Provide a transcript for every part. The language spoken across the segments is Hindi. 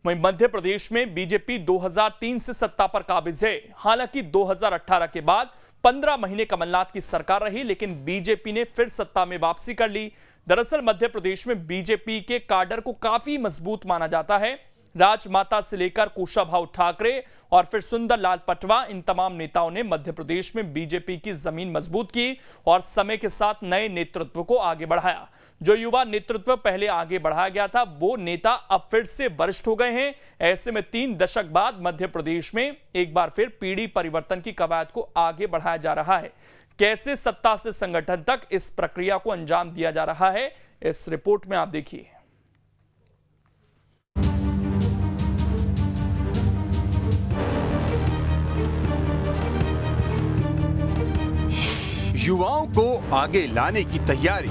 वहीं मध्य प्रदेश में बीजेपी 2003 से सत्ता पर काबिज है। हालांकि 2018 के बाद 15 महीने कमलनाथ की सरकार रही, लेकिन बीजेपी ने फिर सत्ता में वापसी कर ली। दरअसल मध्य प्रदेश में बीजेपी के काडर को काफी मजबूत माना जाता है। राजमाता से लेकर कुशाभाऊ ठाकरे और फिर सुंदरलाल पटवा, इन तमाम नेताओं ने मध्य प्रदेश में बीजेपी की जमीन मजबूत की और समय के साथ नए नेतृत्व को आगे बढ़ाया। जो युवा नेतृत्व पहले आगे बढ़ाया गया था, वो नेता अब फिर से वरिष्ठ हो गए हैं। ऐसे में 3 दशक बाद मध्य प्रदेश में एक बार फिर पीढ़ी परिवर्तन की कवायद को आगे बढ़ाया जा रहा है। कैसे सत्ता से संगठन तक इस प्रक्रिया को अंजाम दिया जा रहा है, इस रिपोर्ट में आप देखिए। युवाओं को आगे लाने की तैयारी,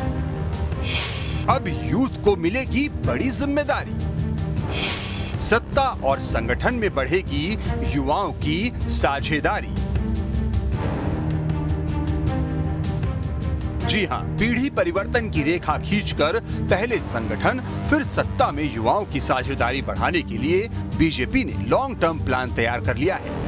अब यूथ को मिलेगी बड़ी जिम्मेदारी। सत्ता और संगठन में बढ़ेगी युवाओं की साझेदारी। जी हां, पीढ़ी परिवर्तन की रेखा खींचकर पहले संगठन फिर सत्ता में युवाओं की साझेदारी बढ़ाने के लिए बीजेपी ने लॉन्ग टर्म प्लान तैयार कर लिया है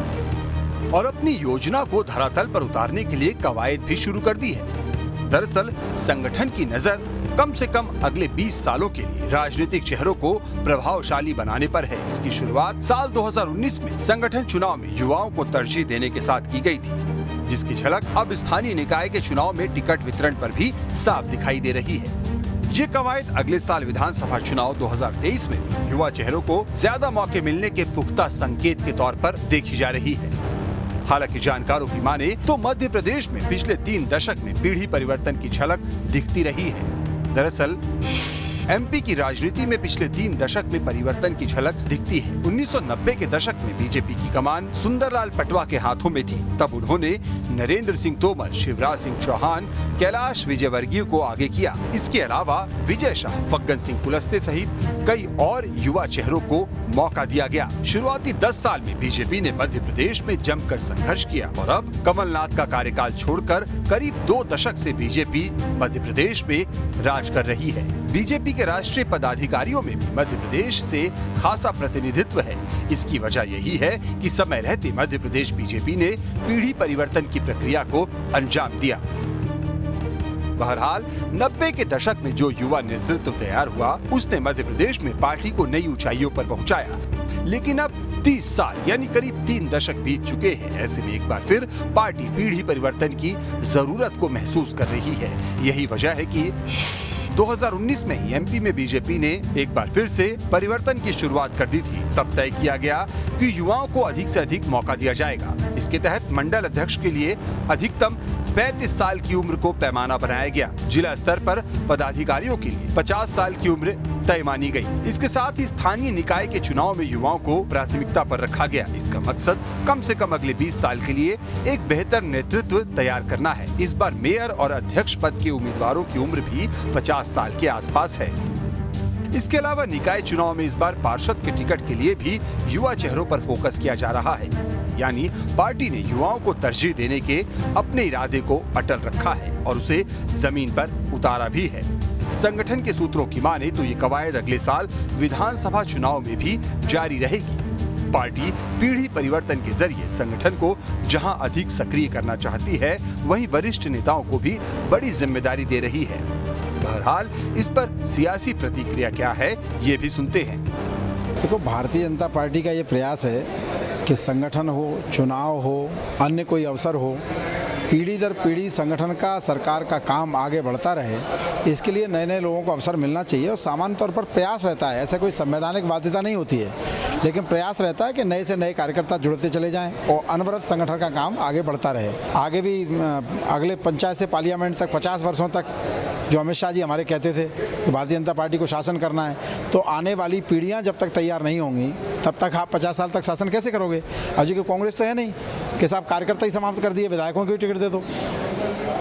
और अपनी योजना को धरातल पर उतारने के लिए कवायद भी शुरू कर दी है। दरअसल संगठन की नजर कम से कम अगले 20 सालों के लिए राजनीतिक चेहरों को प्रभावशाली बनाने पर है। इसकी शुरुआत साल 2019 में संगठन चुनाव में युवाओं को तरजीह देने के साथ की गई थी, जिसकी झलक अब स्थानीय निकाय के चुनाव में टिकट वितरण पर भी साफ दिखाई दे रही है। ये कवायद अगले साल विधानसभा चुनाव 2023 में भी युवा चेहरों को ज्यादा मौके मिलने के पुख्ता संकेत के तौर पर देखी जा रही है। हालांकि जानकारों की माने तो मध्य प्रदेश में पिछले 3 दशक में पीढ़ी परिवर्तन की झलक दिखती रही है। दरअसल एमपी की राजनीति में पिछले 3 दशक में परिवर्तन की झलक दिखती है। 1990 के दशक में बीजेपी की कमान सुंदरलाल पटवा के हाथों में थी। तब उन्होंने नरेंद्र सिंह तोमर, शिवराज सिंह चौहान, कैलाश विजयवर्गीय को आगे किया। इसके अलावा विजय शाह, फग्गन सिंह कुलस्ते सहित कई और युवा चेहरों को मौका दिया गया। शुरुआती 10 साल में बीजेपी ने मध्य प्रदेश में जमकर संघर्ष किया और अब कमलनाथ का कार्यकाल छोड़कर करीब 2 दशक से बीजेपी मध्य प्रदेश में राज कर रही है। बीजेपी के राष्ट्रीय पदाधिकारियों में भी मध्य प्रदेश से खासा प्रतिनिधित्व है। इसकी वजह यही है कि समय रहते मध्य प्रदेश बीजेपी ने पीढ़ी परिवर्तन की प्रक्रिया को अंजाम दिया। बहरहाल 90 के दशक में जो युवा नेतृत्व तैयार हुआ, उसने मध्य प्रदेश में पार्टी को नई ऊंचाइयों पर पहुंचाया। लेकिन अब 30 साल यानी करीब 3 दशक बीत चुके हैं। ऐसे में एक बार फिर पार्टी पीढ़ी परिवर्तन की जरूरत को महसूस कर रही है। यही वजह है कि 2019 में ही एमपी में बीजेपी ने एक बार फिर से परिवर्तन की शुरुआत कर दी थी। तब तय किया गया कि युवाओं को अधिक से अधिक मौका दिया जाएगा। इसके तहत मंडल अध्यक्ष के लिए अधिकतम 35 साल की उम्र को पैमाना बनाया गया। जिला स्तर पर पदाधिकारियों के लिए 50 साल की उम्र तय मानी गई। इसके साथ ही स्थानीय निकाय के चुनाव में युवाओं को प्राथमिकता पर रखा गया। इसका मकसद कम से कम अगले 20 साल के लिए एक बेहतर नेतृत्व तैयार करना है। इस बार मेयर और अध्यक्ष पद के उम्मीदवारों की उम्र भी 50 साल के आसपास है। इसके अलावा निकाय चुनाव में इस बार पार्षद के टिकट के लिए भी युवा चेहरों पर फोकस किया जा रहा है। यानी पार्टी ने युवाओं को तरजीह देने के अपने इरादे को अटल रखा है और उसे जमीन पर उतारा भी है। संगठन के सूत्रों की माने तो ये कवायद अगले साल विधानसभा चुनाव में भी जारी रहेगी। पार्टी पीढ़ी परिवर्तन के जरिए संगठन को जहां अधिक सक्रिय करना चाहती है, वहीं वरिष्ठ नेताओं को भी बड़ी जिम्मेदारी दे रही है। बहरहाल इस पर सियासी प्रतिक्रिया क्या है, ये भी सुनते हैं। देखो, भारतीय जनता पार्टी का ये प्रयास है कि संगठन हो, चुनाव हो, अन्य कोई अवसर हो, पीढ़ी दर पीढ़ी संगठन का, सरकार का काम आगे बढ़ता रहे। इसके लिए नए नए लोगों को अवसर मिलना चाहिए और सामान्य तौर पर प्रयास रहता है। ऐसा कोई संवैधानिक बाध्यता नहीं होती है, लेकिन प्रयास रहता है कि नए से नए कार्यकर्ता जुड़ते चले जाएं और अनवरत संगठन का काम आगे बढ़ता रहे। आगे भी अगले पंचायत से पार्लियामेंट तक 50 वर्षों तक जो अमित शाह जी हमारे कहते थे कि भारतीय जनता पार्टी को शासन करना है, तो आने वाली पीढ़ियां जब तक तैयार नहीं होंगी तब तक आप 50 साल तक शासन कैसे करोगे? अजय की कांग्रेस तो है नहीं कि साहब कार्यकर्ता ही समाप्त कर दिए, विधायकों को टिकट दे दो।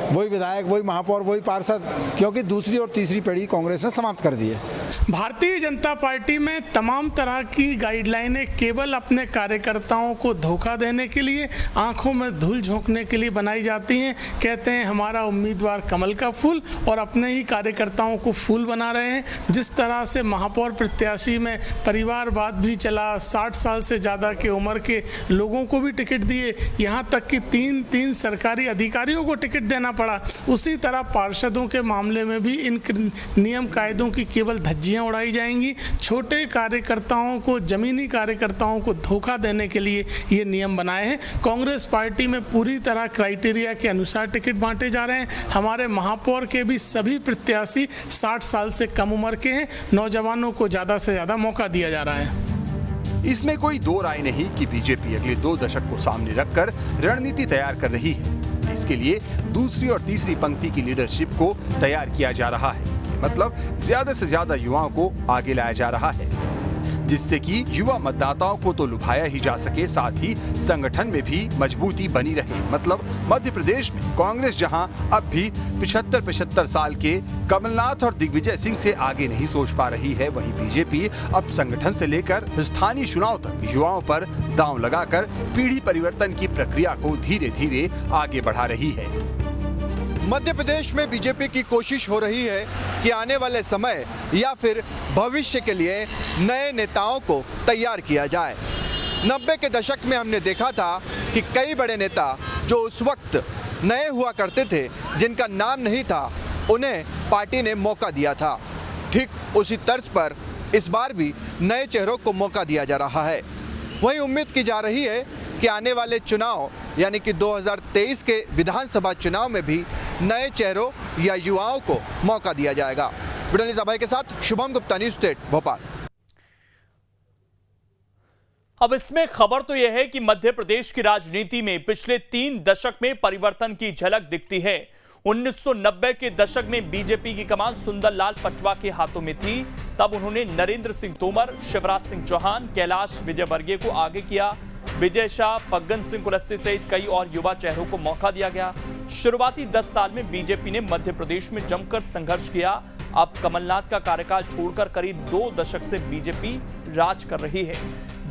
वही विधायक, वही महापौर, वही पार्षद, क्योंकि दूसरी और तीसरी पीढ़ी कांग्रेस ने समाप्त कर दी है। भारतीय जनता पार्टी में तमाम तरह की गाइडलाइनें केवल अपने कार्यकर्ताओं को धोखा देने के लिए, आंखों में धूल झोंकने के लिए बनाई जाती हैं। कहते हैं हमारा उम्मीदवार कमल का फूल, और अपने ही कार्यकर्ताओं को फूल बना रहे हैं। जिस तरह से महापौर प्रत्याशी में परिवारवाद भी चला, 60 साल से ज़्यादा की उम्र के लोगों को भी टिकट दिए, यहाँ तक कि तीन सरकारी अधिकारियों को टिकट देना पड़ा। उसी तरह पार्षदों के मामले में भी इन नियम कायदों की केवल धज्जियां उड़ाई जाएंगी। छोटे कार्यकर्ताओं को, जमीनी कार्यकर्ताओं को धोखा देने के लिए ये नियम बनाए हैं। कांग्रेस पार्टी में पूरी तरह क्राइटेरिया के अनुसार टिकट बांटे जा रहे हैं। हमारे महापौर के भी सभी प्रत्याशी 60 साल से कम उम्र के हैं। नौजवानों को ज़्यादा से ज़्यादा मौका दिया जा रहा है। इसमें कोई दो राय नहीं कि बीजेपी अगले 2 दशक को सामने रखकर रणनीति तैयार कर रही है। इसके लिए दूसरी और तीसरी पंक्ति की लीडरशिप को तैयार किया जा रहा है। मतलब ज्यादा से ज्यादा युवाओं को आगे लाया जा रहा है, जिससे कि युवा मतदाताओं को तो लुभाया ही जा सके, साथ ही संगठन में भी मजबूती बनी रहे। मतलब मध्य प्रदेश में कांग्रेस जहां अब भी 75 साल के कमलनाथ और दिग्विजय सिंह से आगे नहीं सोच पा रही है, वहीं बीजेपी अब संगठन से लेकर स्थानीय चुनाव तक युवाओं पर दांव लगाकर पीढ़ी परिवर्तन की प्रक्रिया को धीरे धीरे आगे बढ़ा रही है। मध्य प्रदेश में बीजेपी की कोशिश हो रही है कि आने वाले समय या फिर भविष्य के लिए नए नेताओं को तैयार किया जाए। 90 के दशक में हमने देखा था कि कई बड़े नेता जो उस वक्त नए हुआ करते थे, जिनका नाम नहीं था, उन्हें पार्टी ने मौका दिया था। ठीक उसी तर्ज पर इस बार भी नए चेहरों को मौका दिया जा रहा है। वहीं उम्मीद की जा रही है कि आने वाले चुनाव यानी कि 2023 के विधानसभा चुनाव में भी नए चेहरों या युवाओं को मौका दिया जाएगा। वीडियो भाई के साथ शुभम गुप्ता, न्यूज़ स्टेट भोपाल। अब इसमें खबर तो यह है कि मध्य प्रदेश की राजनीति में पिछले 3 दशक में परिवर्तन की झलक दिखती है। 1990 के दशक में बीजेपी की कमान सुंदरलाल पटवा के हाथों में थी। तब उन्होंने नरेंद्र सिंह तोमर, शिवराज सिंह चौहान, कैलाश विजयवर्गीय को आगे किया। विजय शाह, फग्गन सिंह कुलस्ते सहित कई और युवा चेहरों को मौका दिया गया। शुरुआती 10 साल में बीजेपी ने मध्य प्रदेश में जमकर संघर्ष किया। अब कमलनाथ का कार्यकाल छोड़कर करीब 2 दशक से बीजेपी राज कर रही है।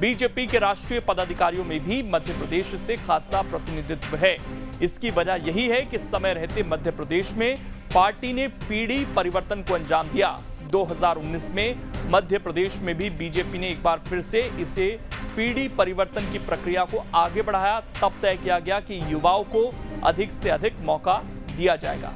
बीजेपी के राष्ट्रीय पदाधिकारियों में भी मध्य प्रदेश से खासा प्रतिनिधित्व है। इसकी वजह यही है कि समय रहते मध्य प्रदेश में पार्टी ने पीढ़ी परिवर्तन को अंजाम दिया। 2019 में मध्य प्रदेश में भी बीजेपी ने एक बार फिर से इसे पीढ़ी परिवर्तन की प्रक्रिया को आगे बढ़ाया। तब तय किया गया कि युवाओं को अधिक से अधिक मौका दिया जाएगा।